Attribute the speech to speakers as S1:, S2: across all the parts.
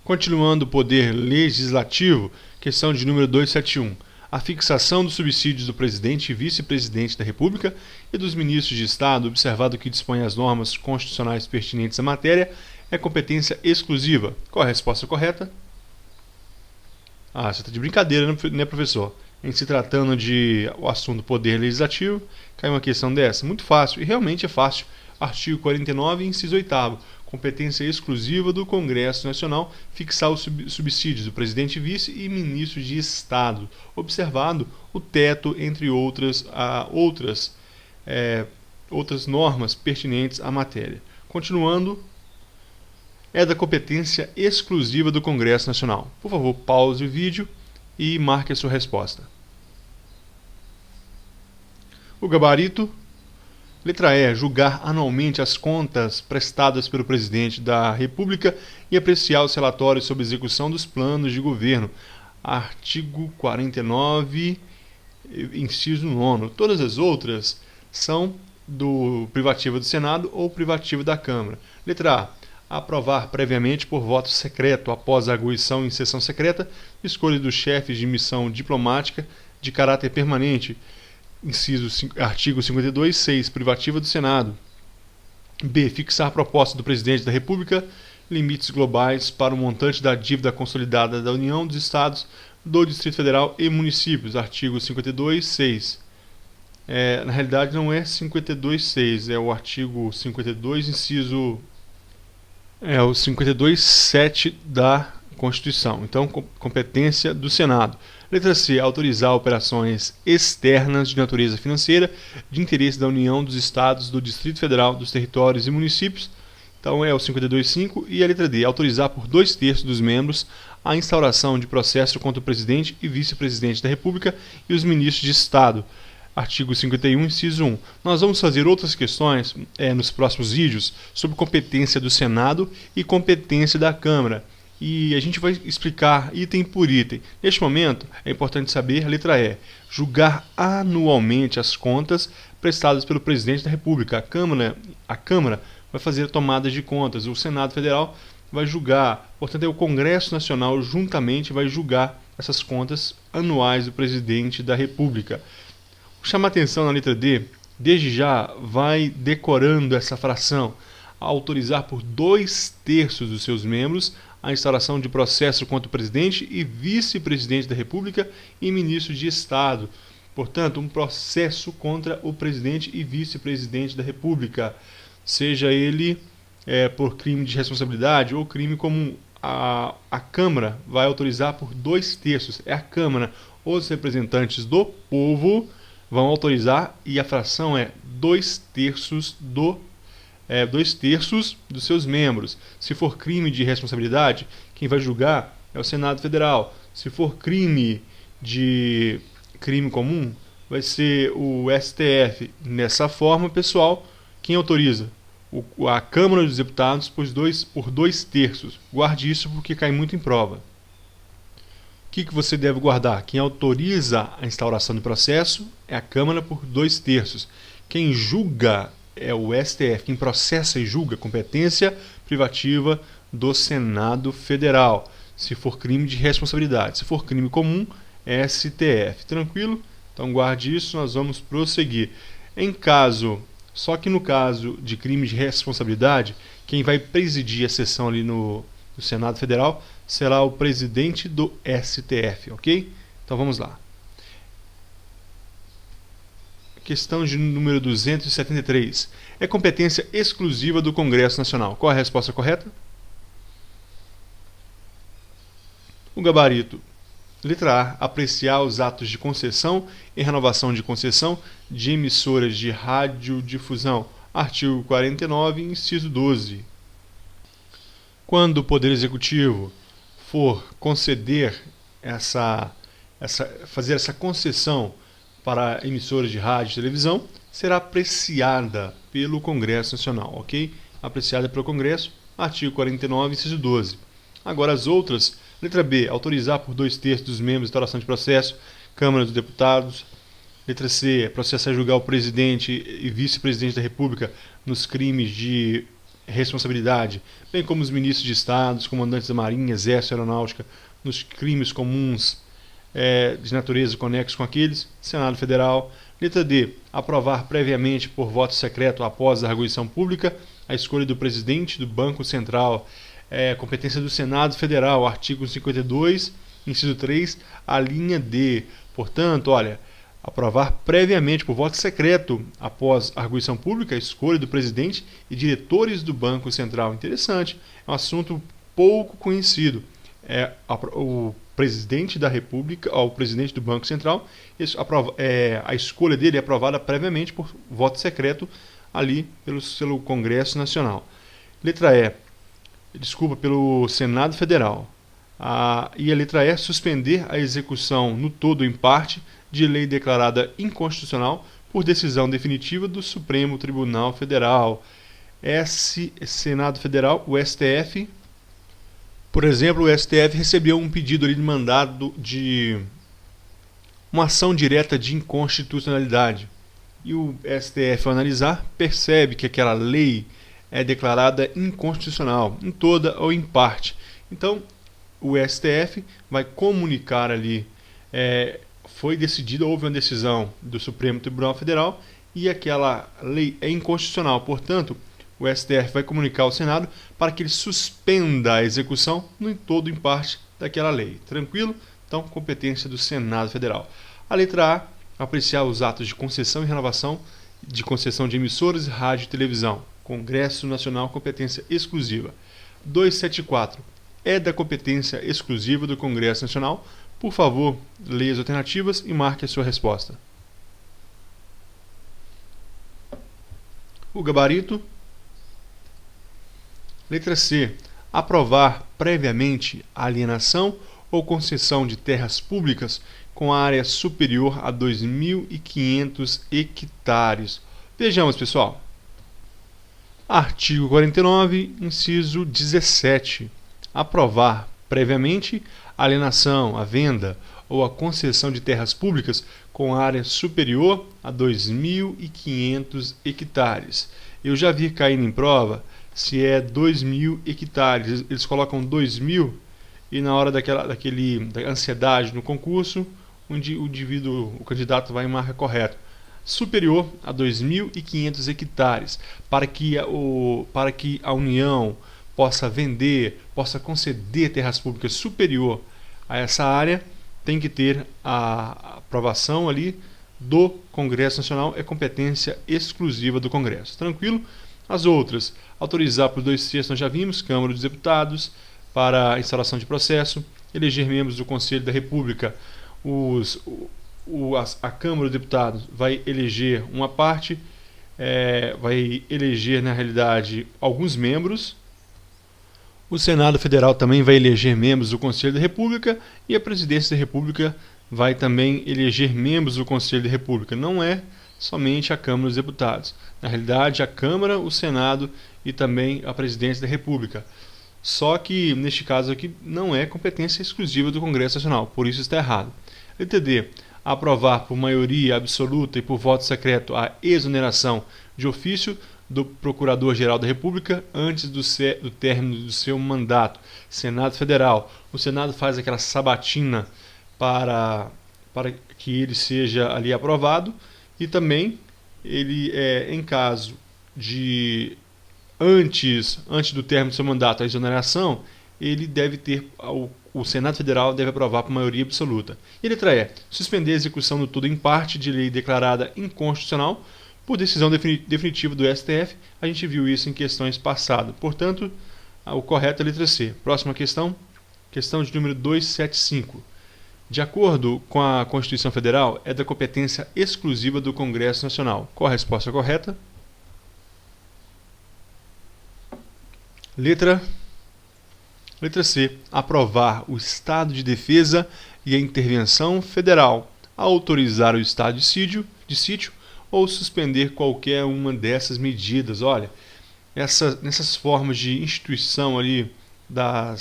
S1: Continuando o poder legislativo, questão de número 271. A fixação dos subsídios do presidente e vice-presidente da República e dos ministros de Estado, observado que dispõe as normas constitucionais pertinentes à matéria, é competência exclusiva. Qual a resposta correta? Você está de brincadeira, né, professor? Em se tratando de o assunto poder legislativo, caiu uma questão dessa. Muito fácil, e realmente é fácil. Artigo 49, inciso 8º. Competência exclusiva do Congresso Nacional fixar os subsídios do presidente, vice e ministro de Estado, observado o teto, entre outras normas pertinentes à matéria. Continuando, é da competência exclusiva do Congresso Nacional. Por favor, pause o vídeo e marque a sua resposta. O gabarito. Letra E. Julgar anualmente as contas prestadas pelo Presidente da República e apreciar os relatórios sobre execução dos planos de governo. Artigo 49, inciso 9º. Todas as outras são do privativa do Senado ou privativa da Câmara. Letra A. Aprovar previamente por voto secreto, após a arguição em sessão secreta, escolha dos chefes de missão diplomática de caráter permanente. Artigo 52, 6. Privativa do Senado. B. Fixar proposta do Presidente da República limites globais para o montante da dívida consolidada da União, dos Estados, do Distrito Federal e municípios. Artigo 52, 6. Na realidade não é 52, 6. É o artigo 52, inciso... o 52, 7 da Constituição. Então, competência do Senado. Letra C. Autorizar operações externas de natureza financeira de interesse da União, dos Estados, do Distrito Federal, dos territórios e municípios. Então é o 52.5. E a letra D. Autorizar por 2/3 dos membros a instauração de processo contra o Presidente e Vice-Presidente da República e os ministros de Estado. Artigo 51, inciso 1. Nós vamos fazer outras questões nos próximos vídeos sobre competência do Senado e competência da Câmara. E a gente vai explicar item por item. Neste momento, é importante saber, letra E, julgar anualmente as contas prestadas pelo Presidente da República. A Câmara vai fazer a tomada de contas, o Senado Federal vai julgar, portanto, o Congresso Nacional juntamente vai julgar essas contas anuais do Presidente da República. Chama a atenção na letra D, desde já vai decorando essa fração, autorizar por 2/3 dos seus membros a instauração de processo contra o Presidente e Vice-Presidente da República e Ministro de Estado. Portanto, um processo contra o Presidente e Vice-Presidente da República, seja ele por crime de responsabilidade ou crime comum. A Câmara vai autorizar por 2/3. É a Câmara, os representantes do povo vão autorizar e a fração é 2/3 dos seus membros. Se for crime de responsabilidade, quem vai julgar é o Senado Federal. Se for crime comum, vai ser o STF. Nessa forma, pessoal, quem autoriza? A Câmara dos Deputados por 2/3. Guarde isso porque cai muito em prova. O que você deve guardar? Quem autoriza a instauração do processo é a Câmara por 2/3. Quem julga é o STF. Quem processa e julga, competência privativa do Senado Federal. Se for crime de responsabilidade. Se for crime comum, STF. Tranquilo? Então guarde isso, nós vamos prosseguir. Só que no caso de crime de responsabilidade, quem vai presidir a sessão ali no Senado Federal será o presidente do STF, ok? Então vamos lá. Questão de número 273. É competência exclusiva do Congresso Nacional. Qual é a resposta correta? O gabarito. Letra A. Apreciar os atos de concessão e renovação de concessão de emissoras de radiodifusão. Artigo 49, inciso 12. Quando o Poder Executivo for conceder fazer essa concessão para emissoras de rádio e televisão, será apreciada pelo Congresso Nacional, ok? Apreciada pelo Congresso, artigo 49, inciso 12. Agora as outras, letra B, autorizar por 2/3 dos membros de instauração de processo, Câmara dos Deputados. Letra C, processar e julgar o Presidente e Vice-Presidente da República nos crimes de responsabilidade, bem como os ministros de Estado, os comandantes da Marinha, Exército e Aeronáutica, nos crimes comuns de natureza conexos com aqueles. Senado Federal. Letra D. Aprovar previamente por voto secreto após a arguição pública a escolha do presidente do Banco Central. Competência do Senado Federal, artigo 52, inciso 3, a linha D. Portanto, olha, aprovar previamente por voto secreto após a arguição pública a escolha do presidente e diretores do Banco Central. Interessante, é um assunto pouco conhecido. O presidente da República, o presidente do Banco Central, a escolha dele é aprovada previamente por voto secreto ali pelo Congresso Nacional. Letra E, pelo Senado Federal. E a letra E, suspender a execução no todo ou em parte de lei declarada inconstitucional por decisão definitiva do Supremo Tribunal Federal. Senado Federal, o STF. Por exemplo, o STF recebeu um pedido ali de mandado de uma ação direta de inconstitucionalidade. E o STF, ao analisar, percebe que aquela lei é declarada inconstitucional, em toda ou em parte. Então, o STF vai comunicar ali, foi decidido, houve uma decisão do Supremo Tribunal Federal e aquela lei é inconstitucional. Portanto, o STF vai comunicar ao Senado para que ele suspenda a execução no todo ou em parte daquela lei. Tranquilo? Então, competência do Senado Federal. A letra A, apreciar os atos de concessão e renovação de concessão de emissoras, rádio e televisão. Congresso Nacional, competência exclusiva. 274. É da competência exclusiva do Congresso Nacional. Por favor, leia as alternativas e marque a sua resposta. O gabarito. Letra C. Aprovar previamente a alienação ou concessão de terras públicas com área superior a 2.500 hectares. Vejamos, pessoal. Artigo 49, inciso 17. Aprovar previamente a alienação, a venda ou a concessão de terras públicas com área superior a 2.500 hectares. Eu já vi caindo em prova se é 2.000 hectares. Eles colocam 2.000 e na hora da ansiedade no concurso, o candidato vai em marca correta. Superior a 2.500 hectares, para que a União possa vender, possa conceder terras públicas superior a essa área, tem que ter a aprovação ali do Congresso Nacional, é competência exclusiva do Congresso. Tranquilo? As outras, autorizar por 2/3, nós já vimos, Câmara dos Deputados, para a instalação de processo, eleger membros do Conselho da República. A Câmara dos Deputados vai eleger uma parte, vai eleger, na realidade, alguns membros. O Senado Federal também vai eleger membros do Conselho da República e a Presidência da República vai também eleger membros do Conselho da República. Não é somente a Câmara dos Deputados. Na realidade, a Câmara, o Senado e também a Presidência da República. Só que, neste caso aqui, não é competência exclusiva do Congresso Nacional, por isso está errado. Letra D. Aprovar por maioria absoluta e por voto secreto a exoneração de ofício do Procurador-Geral da República antes do término do seu mandato. Senado Federal. O Senado faz aquela sabatina para que ele seja ali aprovado e também ele, em caso de antes do término do seu mandato a exoneração, ele deve ter, o Senado Federal deve aprovar por maioria absoluta. E letra E, suspender a execução no todo em parte de lei declarada inconstitucional por decisão definitiva do STF. A gente viu isso em questões passadas. Portanto, o correto é a letra C. Próxima questão, questão de número 275. De acordo com a Constituição Federal, é da competência exclusiva do Congresso Nacional. Qual a resposta correta? Letra C. Aprovar o estado de defesa e a intervenção federal, autorizar o estado de sítio ou suspender qualquer uma dessas medidas. Olha, nessas formas de instituição ali da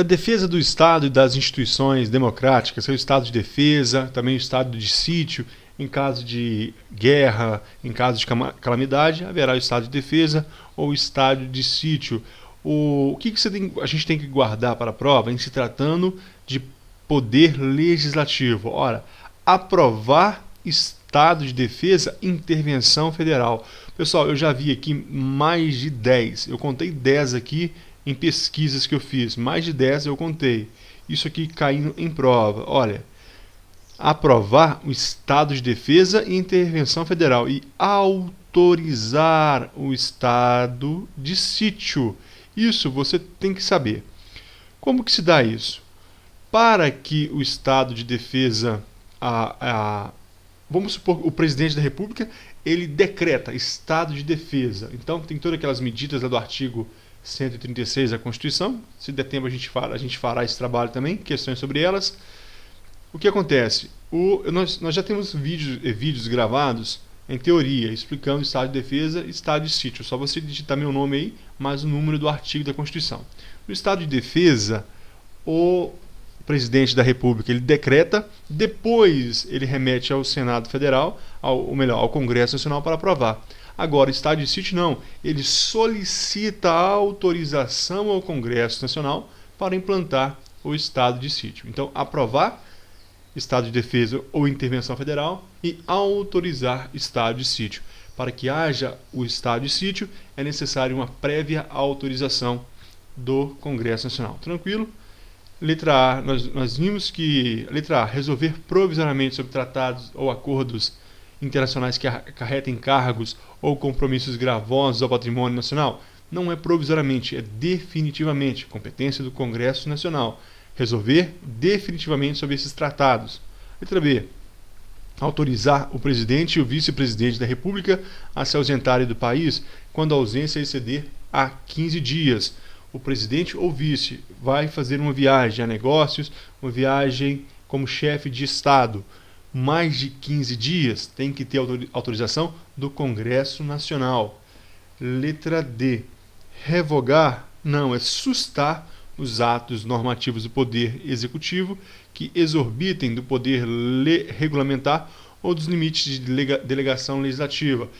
S1: defesa do Estado e das instituições democráticas, o estado de defesa, também o estado de sítio, Em caso de guerra, em caso de calamidade, haverá o estado de defesa ou estado de sítio. O que a gente tem que guardar para a prova em se tratando de poder legislativo? Ora, aprovar estado de defesa, intervenção federal. Pessoal, eu já vi aqui mais de 10. Eu contei 10 aqui em pesquisas que eu fiz. Mais de 10 eu contei. Isso aqui caindo em prova. Olha, aprovar o estado de defesa e intervenção federal e autorizar o estado de sítio. Isso você tem que saber. Como que se dá isso? Para que o estado de defesa, vamos supor, o presidente da República, ele decreta estado de defesa. Então tem todas aquelas medidas lá do artigo 136 da Constituição. Se der tempo a gente fará esse trabalho também, questões sobre elas. O que acontece? Nós já temos vídeos gravados, em teoria, explicando o estado de defesa e estado de sítio. Só você digitar meu nome aí, mais o número do artigo da Constituição. No estado de defesa, o presidente da República ele decreta, depois ele remete ao Senado Federal, ao Congresso Nacional para aprovar. Agora, estado de sítio não, ele solicita autorização ao Congresso Nacional para implantar o estado de sítio. Então, aprovar estado de defesa ou intervenção federal e autorizar estado de sítio. Para que haja o estado de sítio, é necessário uma prévia autorização do Congresso Nacional. Tranquilo? Letra A, nós vimos que, letra A, resolver provisoriamente sobre tratados ou acordos internacionais que acarretem encargos ou compromissos gravosos ao patrimônio nacional. Não é provisoriamente, é definitivamente, competência do Congresso Nacional. Resolver definitivamente sobre esses tratados. Letra B. Autorizar o presidente e o vice-presidente da República a se ausentarem do país quando a ausência exceder a 15 dias. O presidente ou vice vai fazer uma viagem a negócios, uma viagem como chefe de Estado. Mais de 15 dias tem que ter autorização do Congresso Nacional. Letra D. Revogar, não, é sustar os atos normativos do Poder Executivo que exorbitem do poder regulamentar ou dos limites de delegação legislativa.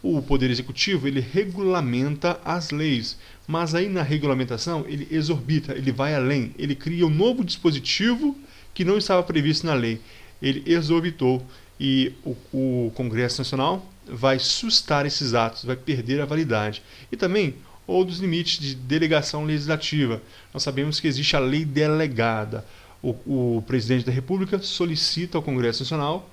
S1: O Poder Executivo ele regulamenta as leis, mas aí na regulamentação ele exorbita, ele vai além, ele cria um novo dispositivo que não estava previsto na lei. Ele exorbitou e o Congresso Nacional vai sustar esses atos, vai perder a validade. E também ou dos limites de delegação legislativa. Nós sabemos que existe a lei delegada. O presidente da República solicita ao Congresso Nacional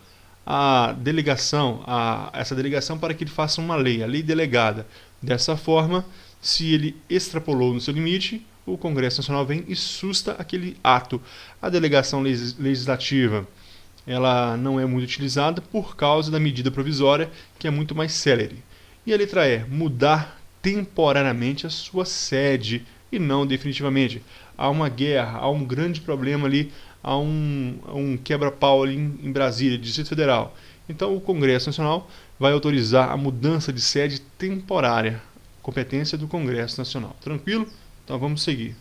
S1: essa delegação para que ele faça uma lei, a lei delegada. Dessa forma, se ele extrapolou no seu limite, o Congresso Nacional vem e susta aquele ato. A delegação legislativa ela não é muito utilizada por causa da medida provisória, que é muito mais célere. E a letra E, mudar temporariamente a sua sede e não definitivamente. Há uma guerra, há um grande problema ali, há um quebra-pau ali em Brasília, Distrito Federal. Então o Congresso Nacional vai autorizar a mudança de sede temporária, competência do Congresso Nacional. Tranquilo? Então vamos seguir.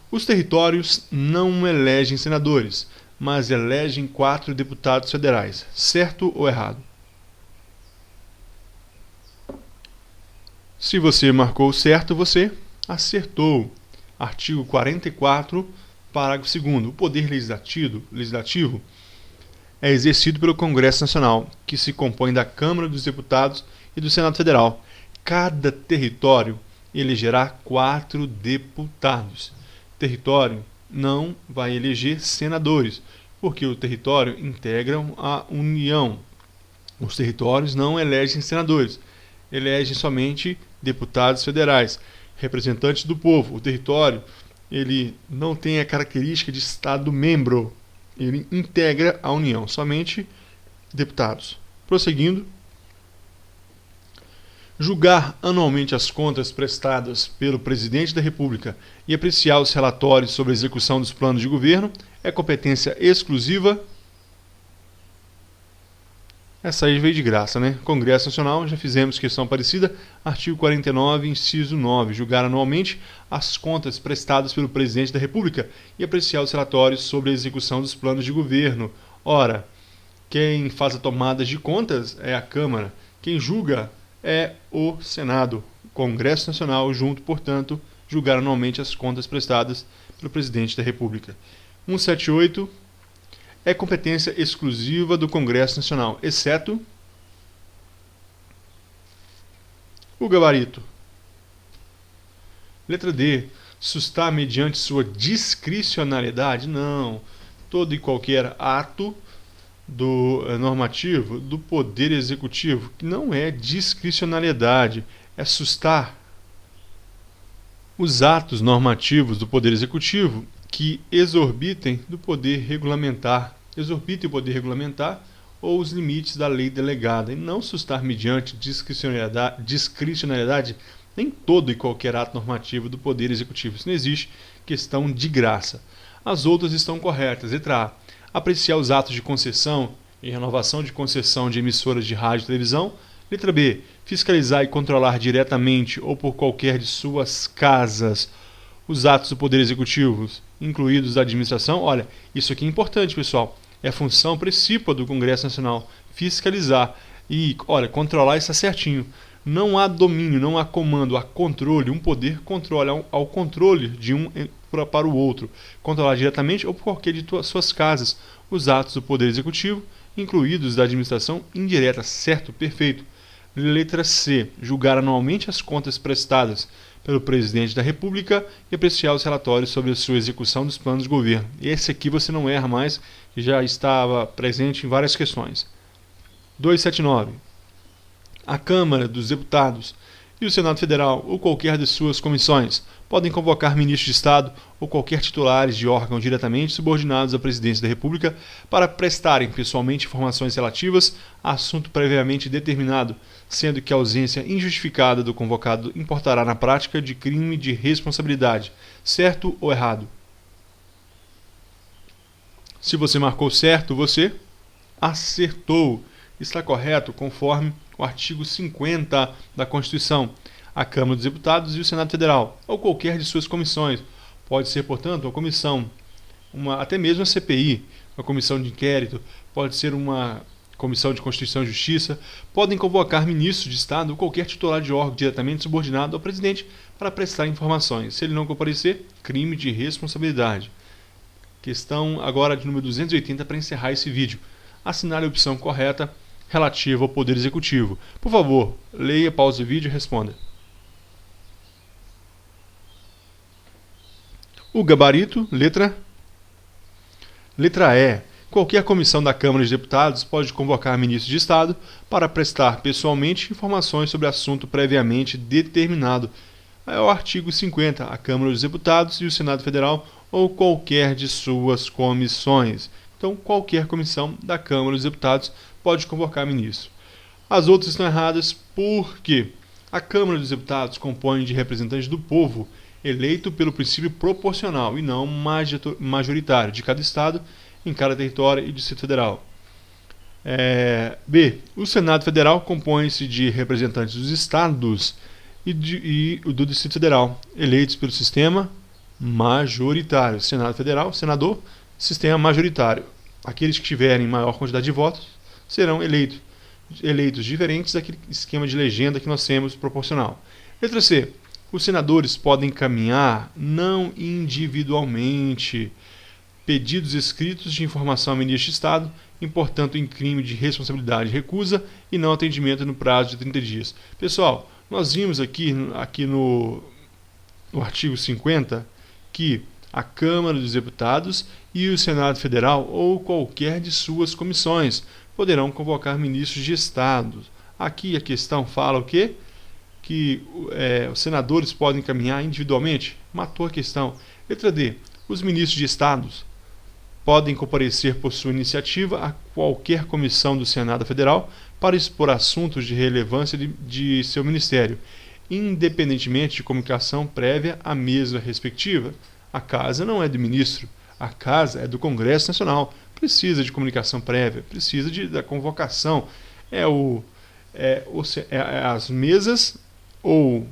S1: Os territórios não elegem senadores, mas elegem 4 deputados federais. Certo ou errado? Se você marcou certo, você acertou. Artigo 44, parágrafo 2º. O poder legislativo é exercido pelo Congresso Nacional, que se compõe da Câmara dos Deputados e do Senado Federal. Cada território elegerá 4 deputados. Território não vai eleger senadores, porque o território integram a União. Os territórios não elegem senadores, elegem somente deputados federais, representantes do povo. O território ele não tem a característica de Estado-membro, ele integra a União, somente deputados. Prosseguindo. Julgar anualmente as contas prestadas pelo Presidente da República e apreciar os relatórios sobre a execução dos planos de governo é competência exclusiva. Essa aí veio de graça, né? Congresso Nacional, já fizemos questão parecida. Artigo 49, inciso 9. Julgar anualmente as contas prestadas pelo Presidente da República e apreciar os relatórios sobre a execução dos planos de governo. Ora, quem faz a tomada de contas é a Câmara, quem julga é o Senado, o Congresso Nacional, junto, portanto, julgar anualmente as contas prestadas pelo Presidente da República. 178 é competência exclusiva do Congresso Nacional, exceto o gabarito. Letra D. Sustar mediante sua discricionariedade? Não. Todo e qualquer ato do normativo do Poder Executivo, que não é discricionariedade, é sustar os atos normativos do Poder Executivo que exorbitem do poder regulamentar, exorbitem o poder regulamentar ou os limites da lei delegada, e não sustar mediante discricionariedade nem todo e qualquer ato normativo do Poder Executivo. Isso não existe, questão de graça. As outras estão corretas. Letra A. Apreciar os atos de concessão e renovação de concessão de emissoras de rádio e televisão. Letra B. Fiscalizar e controlar diretamente ou por qualquer de suas casas os atos do Poder Executivo, incluídos da administração. Olha, isso aqui é importante, pessoal. É função principal do Congresso Nacional fiscalizar e, olha, controlar está certinho. Não há domínio, não há comando, há controle. Um poder controla ao controle de um para o outro. Controlar diretamente ou por qualquer de suas casas os atos do Poder Executivo, incluídos da administração indireta. Certo? Perfeito. Letra C. Julgar anualmente as contas prestadas pelo Presidente da República e apreciar os relatórios sobre a sua execução dos planos de governo. Esse aqui você não erra mais, que já estava presente em várias questões. 279. A Câmara dos Deputados e o Senado Federal ou qualquer de suas comissões podem convocar ministros de Estado ou qualquer titulares de órgão diretamente subordinados à Presidência da República para prestarem pessoalmente informações relativas a assunto previamente determinado, sendo que a ausência injustificada do convocado importará na prática de crime de responsabilidade. Certo ou errado? Se você marcou certo, você acertou. Está correto, conforme o artigo 50 da Constituição. A Câmara dos Deputados e o Senado Federal, ou qualquer de suas comissões. Pode ser, portanto, uma comissão, até mesmo a CPI, uma comissão de inquérito, pode ser uma Comissão de Constituição e Justiça, podem convocar ministros de Estado ou qualquer titular de órgão diretamente subordinado ao presidente para prestar informações. Se ele não comparecer, crime de responsabilidade. Questão agora de número 280 para encerrar esse vídeo. Assinale a opção correta relativa ao Poder Executivo. Por favor, leia, pause o vídeo e responda. O gabarito, letra E. Qualquer comissão da Câmara dos Deputados pode convocar ministro de Estado para prestar pessoalmente informações sobre assunto previamente determinado. É o artigo 50. A Câmara dos Deputados e o Senado Federal ou qualquer de suas comissões. Então, qualquer comissão da Câmara dos Deputados pode convocar ministro. As outras estão erradas porque a Câmara dos Deputados compõe de representantes do povo, eleito pelo princípio proporcional e não majoritário de cada Estado, em cada território e Distrito Federal. B. O Senado Federal compõe-se de representantes dos Estados e do Distrito Federal, eleitos pelo sistema majoritário. Senado Federal, senador, sistema majoritário. Aqueles que tiverem maior quantidade de votos serão eleitos diferentes daquele esquema de legenda que nós temos proporcional. Letra C. Os senadores podem encaminhar, não individualmente, pedidos escritos de informação a ministro de Estado, importando em crime de responsabilidade e recusa e não atendimento no prazo de 30 dias. Pessoal, nós vimos aqui no artigo 50 que a Câmara dos Deputados e o Senado Federal ou qualquer de suas comissões poderão convocar ministros de Estado. Aqui a questão fala o quê? Que os senadores podem encaminhar individualmente? Matou a questão. Letra D. Os ministros de Estados podem comparecer por sua iniciativa a qualquer comissão do Senado Federal para expor assuntos de relevância de seu ministério, independentemente de comunicação prévia à mesa respectiva. A casa não é do ministro, a casa é do Congresso Nacional. Precisa de comunicação prévia, precisa da convocação. As mesas ou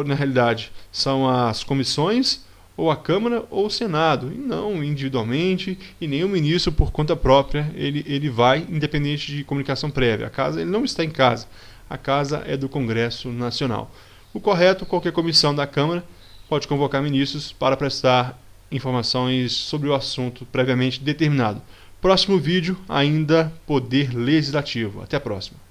S1: na realidade são as comissões ou a Câmara ou o Senado, e não individualmente, e nem o ministro por conta própria, ele vai independente de comunicação prévia. A casa, ele não está em casa, a casa é do Congresso Nacional. O correto, qualquer comissão da Câmara pode convocar ministros para prestar informações sobre o assunto previamente determinado. Próximo vídeo, ainda Poder Legislativo. Até a próxima.